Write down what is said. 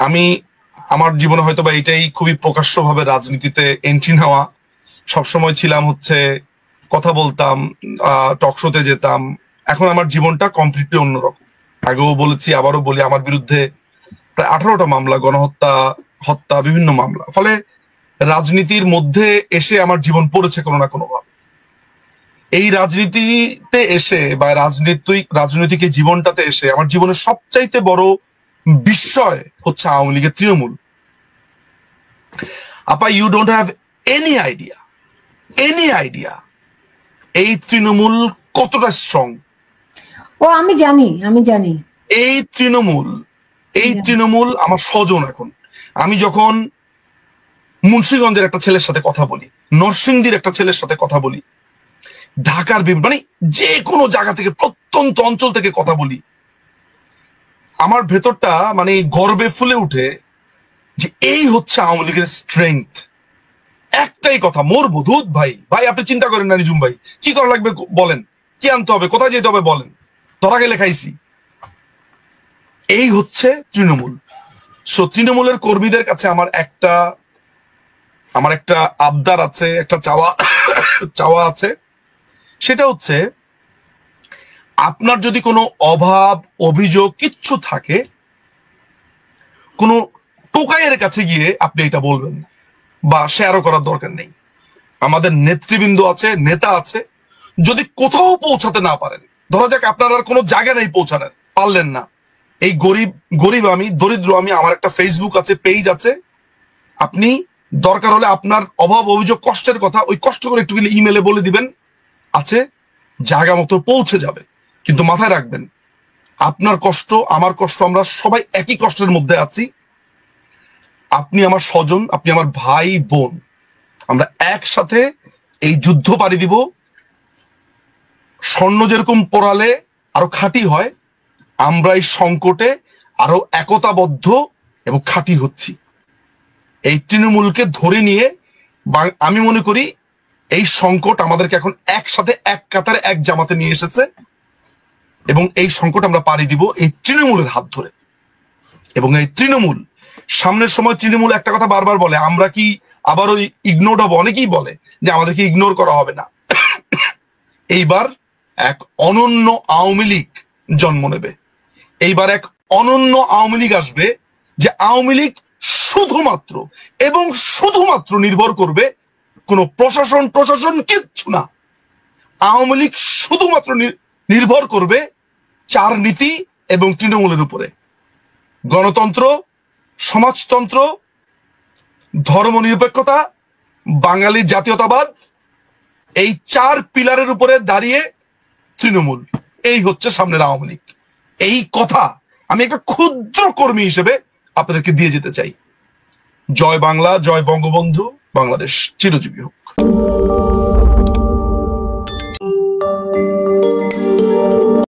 আমি আমার জীবনে হয়তো বা এটাই খুবই প্রকাশ্যভাবে রাজনীতিতে এন্ট্রি নেওয়া। সবসময় ছিলাম হচ্ছে কথা বলতাম, টক শোতে যেতাম। এখন আমার জীবনটা কমপ্লিটলি অন্যরকম। আগেও বলেছি, আবারও বলি, আমার বিরুদ্ধে প্রায় 18টা মামলা, গণহত্যা, হত্যা, বিভিন্ন মামলা। ফলে রাজনীতির মধ্যে এসে আমার জীবন পড়েছে কোনো না কোনো ভাবে। এই রাজনীতিতে এসে বা রাজনৈতিক এই জীবনটাতে এসে আমার জীবনের সবচাইতে বড় বিস্ময় হচ্ছে আওয়ামী লীগের তৃণমূল। আপা, you don't have any idea এই তৃণমূল কতটা স্ট্রং। ও আমি জানি এই তৃণমূল আমার স্বজন। এখন আমি যখন মুন্সিগঞ্জের একটা ছেলের সাথে কথা বলি, নরসিংদীর একটা ছেলের সাথে কথা বলি, ঢাকার মানে যে কোনো জায়গা থেকে, প্রত্যন্ত অঞ্চল থেকে কথা বলি, আমার ভেতরটা মানে গর্বে ফুলে উঠে যে এই হচ্ছে আওয়ামী লীগের স্ট্রেংথ। একটাই কথা, মরবো দুধ ভাই। ভাই আপনি চিন্তা করেন না নিজুম ভাই, কি করা লাগবে বলেন, কি আনতে হবে, কোথায় যেতে হবে বলেন, ধরা গেলে খাইছি। এই হচ্ছে তৃণমূল। সো তৃণমূলের কর্মীদের কাছে আমার একটা আবদার আছে, একটা চাওয়া আছে। সেটা হচ্ছে, আপনার যদি কোনো অভাব অভিযোগ কিচ্ছু থাকে, কোনো টোকাইয়ের কাছে গিয়ে আপনি এটা বলবেন না বা শেয়ারও করার দরকার নেই। আমাদের নেতৃবৃন্দ আছে, নেতা আছে, যদি কোথাও পৌঁছাতে না পারেন, ধরা যাক আপনার আর কোনো জায়গা নেই পৌঁছানোর, পারলেন না, এই গরিব আমি, দরিদ্র আমি, আমার একটা ফেসবুক আছে, পেজ আছে, আপনি দরকার হলে আপনার অভাব অভিযোগ কষ্টের কথা ওই কষ্ট করে একটু ইমেলে বলে দিবেন, আছে, জায়গা মতো পৌঁছে যাবে। কিন্তু মাথায় রাখবেন, আপনার কষ্ট আমার কষ্ট, আমরা সবাই একই কষ্টের মধ্যে আছি। আপনি আমার স্বজন, আপনি আমার ভাই বোন, আমরা একসাথে এই যুদ্ধ পাড়ি দিব। স্বর্ণ যেরকম পোড়ালে আরো খাঁটি হয়, আমরা এই সংকটে আরো একতাবদ্ধ এবং খাঁটি হচ্ছি। এই তৃণমূলকে ধরে নিয়ে আমি মনে করি এই সংকট আমাদেরকে এখন একসাথে, এক কাতারে, এক জামাতে নিয়ে এসেছে এবং এই সংকট আমরা পাড়ি দিব এই তৃণমূলের হাত ধরে। এবং এই তৃণমূল সামনের সময়, তৃণমূল একটা কথা বারবার বলে, আমরা কি আবার ওই ইগনোর হবো? অনেকেই বলে যে আমাদেরকে ইগনোর করা হবে না। এইবার এক অনন্য আওয়ামী লীগ জন্ম নেবে। এইবার এক অনন্য আওয়ামী লীগ আসবে, যে আওয়ামী লীগ শুধুমাত্র এবং শুধুমাত্র নির্ভর করবে কোন প্রশাসন কিচ্ছু না। আওয়ামী লীগ শুধুমাত্র নির্ভর করবে 4 নীতি এবং তৃণমূলের উপরে। গণতন্ত্র, সমাজতন্ত্র, ধর্মনিরপেক্ষতা, বাঙালি জাতীয়তাবাদ, এই 4 পিলারের উপরে দাঁড়িয়ে তৃণমূল। এই হচ্ছে সামনের আওয়ামী লীগ। এই কথা আমি একটা ক্ষুদ্র কর্মী হিসেবে আপনাদেরকে দিয়ে যেতে চাই। জয় বাংলা, জয় বঙ্গবন্ধু, বাংলাদেশ চিরজীবী হোক।